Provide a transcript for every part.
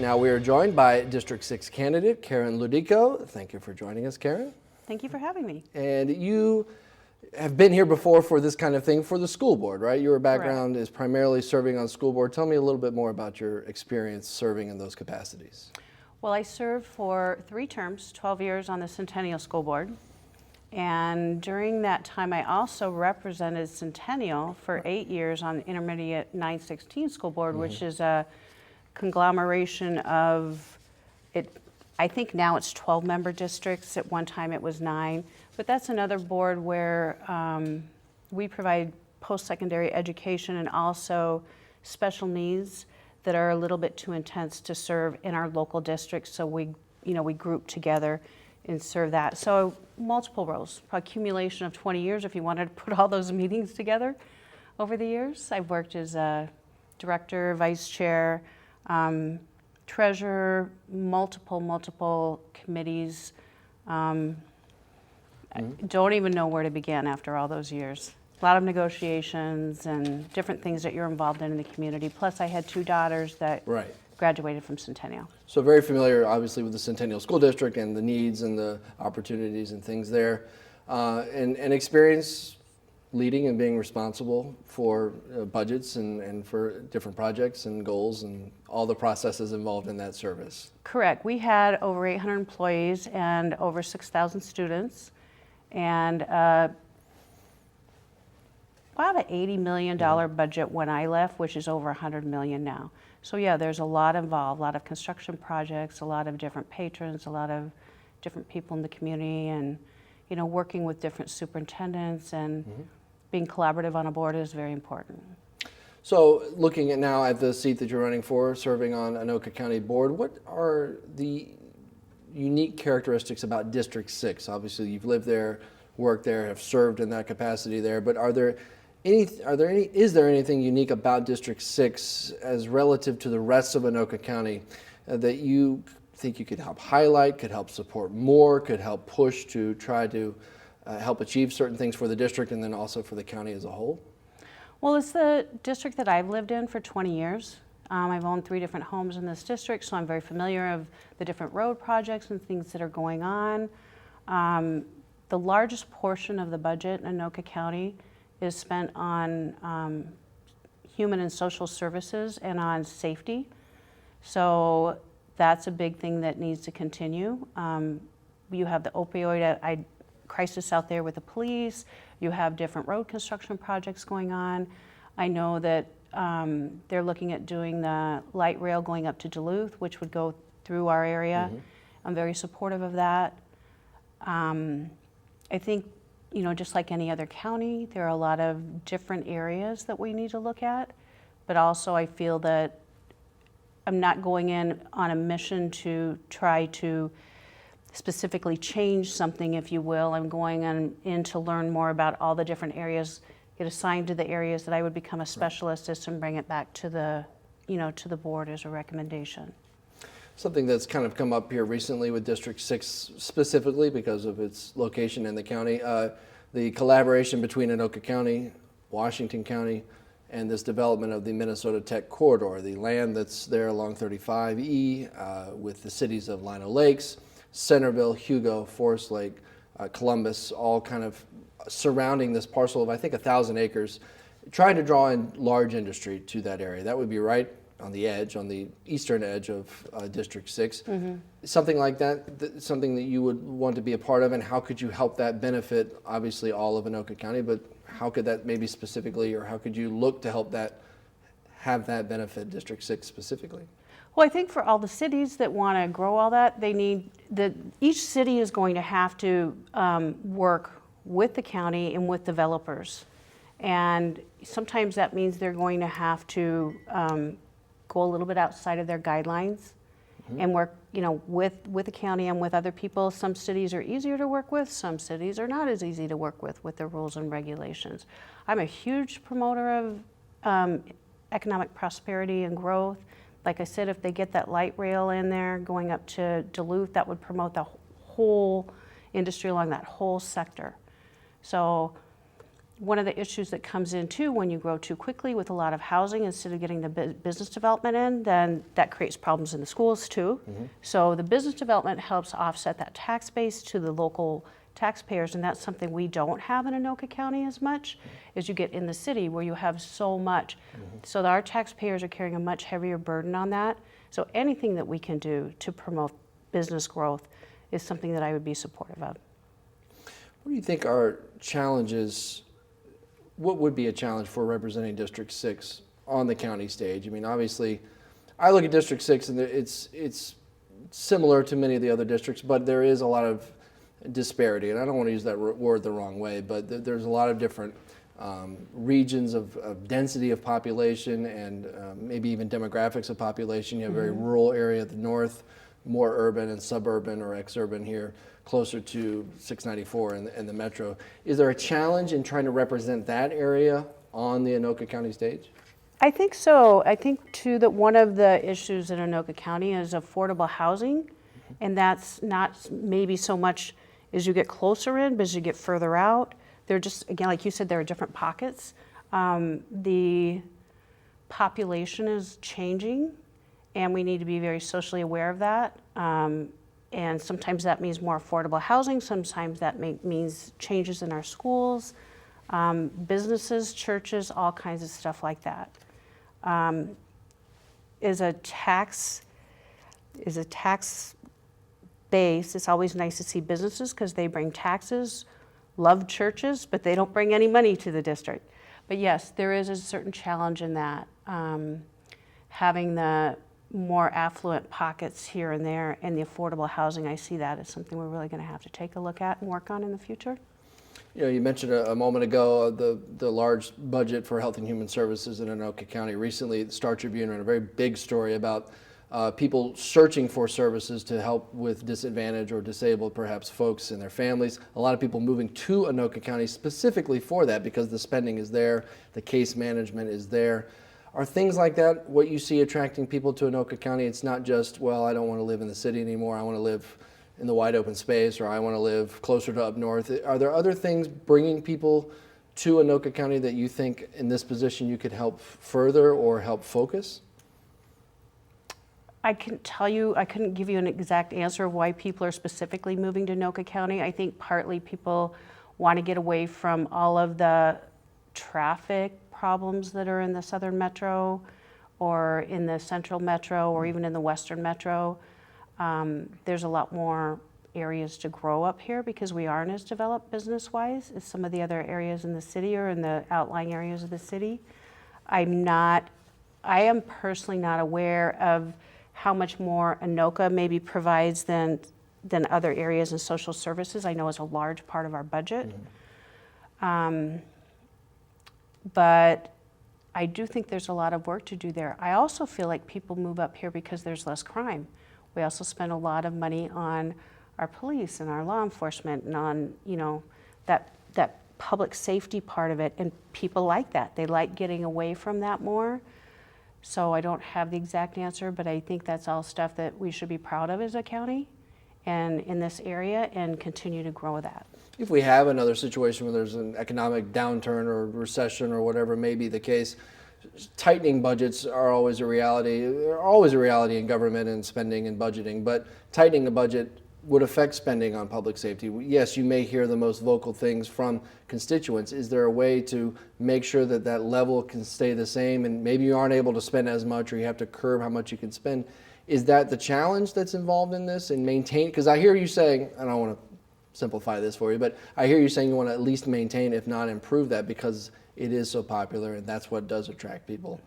now we are joined by District 6 candidate Karen Lodico. Thank you for joining us, Karen. Thank you for having me. And you have been here before for this kind of thing for the school board, right? Your background is primarily serving on school board. Tell me a little bit more about your experience serving in those capacities. Well, I served for 3 terms, 12 years on the Centennial School Board. And during that time, I also represented Centennial for 8 years on the Intermediate 916 School Board, which is a conglomeration of, I think now it's 12 member districts. At one time it was 9. But that's another board where we provide post-secondary education and also special needs that are a little bit too intense to serve in our local districts. So we group together and serve that. So multiple roles, accumulation of 20 years if you wanted to put all those meetings together over the years. I've worked as a director, vice chair, treasurer, multiple committees. I don't even know where to begin after all those years. A lot of negotiations and different things that you're involved in the community. Plus I had 2 daughters that graduated from Centennial. So very familiar, obviously, with the Centennial School District and the needs and the opportunities and things there. And experience leading and being responsible for budgets and for different projects and goals and all the processes involved in that service. Correct. We had over 800 employees and over 6,000 students, and about an $80 million budget when I left, which is over $100 million now. So yeah, there's a lot involved, a lot of construction projects, a lot of different patrons, a lot of different people in the community, and working with different superintendents and being collaborative on a board is very important. So looking at now at the seat that you're running for, serving on Anoka County Board, what are the unique characteristics about District 6? Obviously you've lived there, worked there, have served in that capacity there, but is there anything unique about District 6 as relative to the rest of Anoka County that you think you could help highlight, could help support more, could help push to try to help achieve certain things for the district and then also for the county as a whole? Well, it's the district that I've lived in for 20 years. I've owned 3 different homes in this district, so I'm very familiar of the different road projects and things that are going on. The largest portion of the budget in Anoka County is spent on human and social services and on safety. So that's a big thing that needs to continue. You have the opioid crisis out there with the police. You have different road construction projects going on. I know that they're looking at doing the light rail going up to Duluth, which would go through our area. I'm very supportive of that. I think, just like any other county, there are a lot of different areas that we need to look at, but also I feel that I'm not going in on a mission to try to specifically change something, if you will. I'm going in to learn more about all the different areas, get assigned to the areas that I would become a specialist in and bring it back to the, to the board as a recommendation. Something that's kind of come up here recently with District 6 specifically because of its location in the county, the collaboration between Anoka County, Washington County, and this development of the Minnesota Tech Corridor, the land that's there along 35E with the cities of Lino Lakes, Centerville, Hugo, Forest Lake, Columbus, all kind of surrounding this parcel of, I think, 1,000 acres, trying to draw in large industry to that area. That would be right on the edge, on the eastern edge of District 6. Something like that, something that you would want to be a part of, and how could you help that benefit, obviously, all of Anoka County, but how could that maybe specifically, or how could you look to help that, have that benefit District 6 specifically? Well, I think for all the cities that want to grow all that, each city is going to have to work with the county and with developers. And sometimes that means they're going to have to go a little bit outside of their guidelines and work, with the county and with other people. Some cities are easier to work with, some cities are not as easy to work with the rules and regulations. I'm a huge promoter of economic prosperity and growth. Like I said, if they get that light rail in there going up to Duluth, that would promote the whole industry along that whole sector. So one of the issues that comes in too, when you grow too quickly with a lot of housing instead of getting the business development in, then that creates problems in the schools too. So the business development helps offset that tax base to the local taxpayers, and that's something we don't have in Anoka County as much as you get in the city where you have so much. So our taxpayers are carrying a much heavier burden on that. So anything that we can do to promote business growth is something that I would be supportive of. What do you think are challenges? What would be a challenge for representing District 6 on the county stage? I mean, obviously, I look at District 6 and it's similar to many of the other districts, but there is a lot of disparity. And I don't want to use that word the wrong way, but there's a lot of different regions of density of population and maybe even demographics of population. You have a very rural area at the north, more urban and suburban or exurban here, closer to 694 and the metro. Is there a challenge in trying to represent that area on the Anoka County stage? I think so. I think too that one of the issues in Anoka County is affordable housing, and that's not maybe so much as you get closer in, but as you get further out, they're just, again, like you said, there are different pockets. The population is changing, and we need to be very socially aware of that. And sometimes that means more affordable housing. Sometimes that means changes in our schools, businesses, churches, all kinds of stuff like that. Is a tax base. It's always nice to see businesses because they bring taxes, love churches, but they don't bring any money to the district. But yes, there is a certain challenge in that. Having the more affluent pockets here and there and the affordable housing, I see that as something we're really going to have to take a look at and work on in the future. You know, you mentioned a moment ago the large budget for health and human services in Anoka County. Recently, the Star Tribune ran a very big story about people searching for services to help with disadvantaged or disabled, perhaps, folks and their families. A lot of people moving to Anoka County specifically for that because the spending is there, the case management is there. Are things like that what you see attracting people to Anoka County? It's not just, well, I don't want to live in the city anymore, I want to live in the wide open space, or I want to live closer to up north. Are there other things bringing people to Anoka County that you think in this position you could help further or help focus? I can tell you, I couldn't give you an exact answer of why people are specifically moving to Anoka County. I think partly people want to get away from all of the traffic problems that are in the southern metro or in the central metro or even in the western metro. There's a lot more areas to grow up here because we aren't as developed business-wise as some of the other areas in the city or in the outlying areas of the city. I am personally not aware of how much more Anoka maybe provides than other areas in social services. I know it's a large part of our budget. But I do think there's a lot of work to do there. I also feel like people move up here because there's less crime. We also spend a lot of money on our police and our law enforcement and on, you know, that public safety part of it, and people like that. They like getting away from that more. So I don't have the exact answer, but I think that's all stuff that we should be proud of as a county and in this area and continue to grow that. If we have another situation where there's an economic downturn or recession or whatever may be the case, tightening budgets are always a reality. They're always a reality in government and spending and budgeting, but tightening a budget would affect spending on public safety. Yes, you may hear the most vocal things from constituents. Is there a way to make sure that that level can stay the same and maybe you aren't able to spend as much or you have to curb how much you can spend? Is that the challenge that's involved in this and maintain? Because I hear you saying, I don't want to simplify this for you, but I hear you saying you want to at least maintain, if not improve that, because it is so popular and that's what does attract people.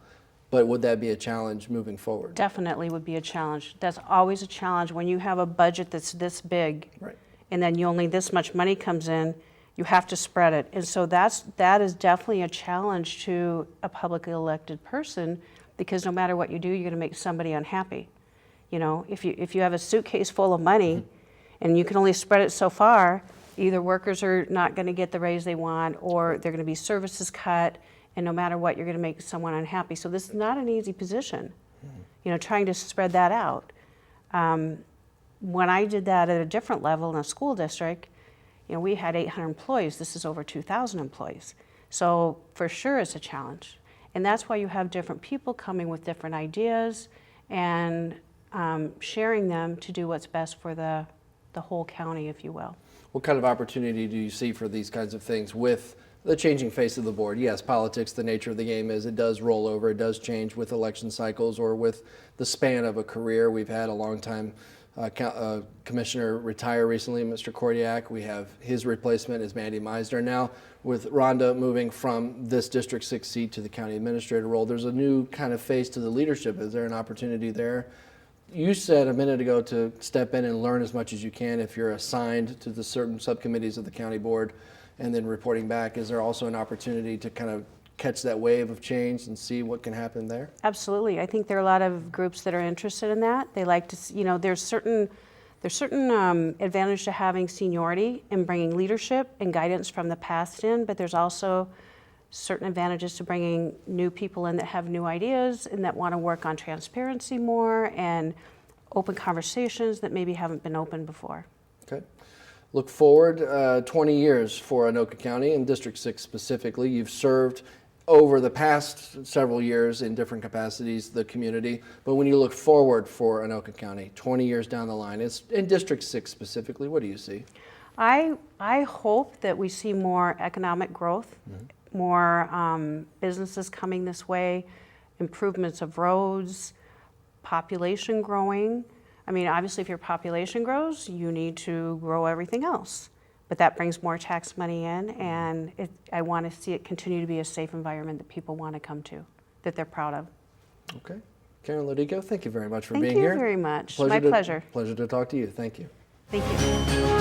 But would that be a challenge moving forward? Definitely would be a challenge. That's always a challenge when you have a budget that's this big, right, and then you only this much money comes in, you have to spread it. And so that is definitely a challenge to a publicly elected person, because no matter what you do, you're going to make somebody unhappy. You know, if you have a suitcase full of money and you can only spread it so far, either workers are not going to get the raise they want or they're going to be services cut, and no matter what, you're going to make someone unhappy. So this is not an easy position, you know, trying to spread that out. When I did that at a different level in a school district, you know, we had 800 employees. This is over 2,000 employees. So for sure it's a challenge. And that's why you have different people coming with different ideas and sharing them to do what's best for the whole county, if you will. What kind of opportunity do you see for these kinds of things with the changing face of the board? Yes, politics, the nature of the game is it does roll over, it does change with election cycles or with the span of a career. We've had a long time commissioner retire recently, Mr. Kordiak. We have his replacement is Mandy Meisner. Now, with Rhonda moving from this District 6 seat to the county administrator role, there's a new kind of face to the leadership. Is there an opportunity there? You said a minute ago to step in and learn as much as you can if you're assigned to the certain subcommittees of the county board and then reporting back. Is there also an opportunity to kind of catch that wave of change and see what can happen there? Absolutely. I think there are a lot of groups that are interested in that. They like to, there's certain advantage to having seniority and bringing leadership and guidance from the past in, but there's also certain advantages to bringing new people in that have new ideas and that want to work on transparency more and open conversations that maybe haven't been open before. Okay. Look forward 20 years for Anoka County and District 6 specifically. You've served over the past several years in different capacities the community, but when you look forward for Anoka County 20 years down the line, it's in District 6 specifically, what do you see? I hope that we see more economic growth, more businesses coming this way, improvements of roads, population growing. I mean, obviously, if your population grows, you need to grow everything else. But that brings more tax money in, and I want to see it continue to be a safe environment that people want to come to, that they're proud of. Okay. Karen Lodico, thank you very much for being Thank you here. very much. My pleasure. Pleasure to talk to you. Thank you. Thank you.